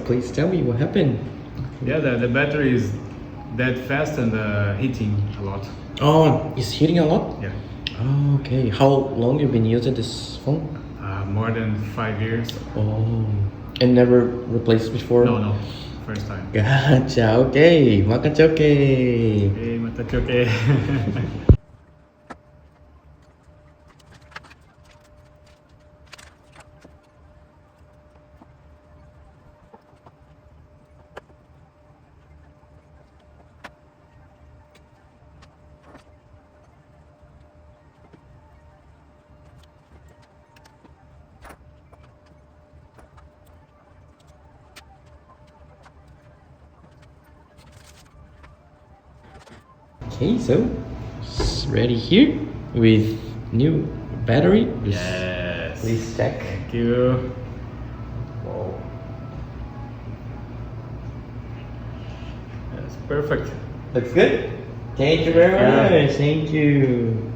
please tell me what happened. Yeah, the battery is dead fast and heating a lot. Oh, it's heating a lot? Yeah, Oh, okay. How long you been using this phone? more than 5 years. Oh, and never replaced before? No, first time. Gotcha, okay. Makachoke. Hey, matachoke. Okay, so it's ready here with new battery. Yes. Please check. Thank you. Wow. That's perfect. Looks good. Thank you very much. Thank you.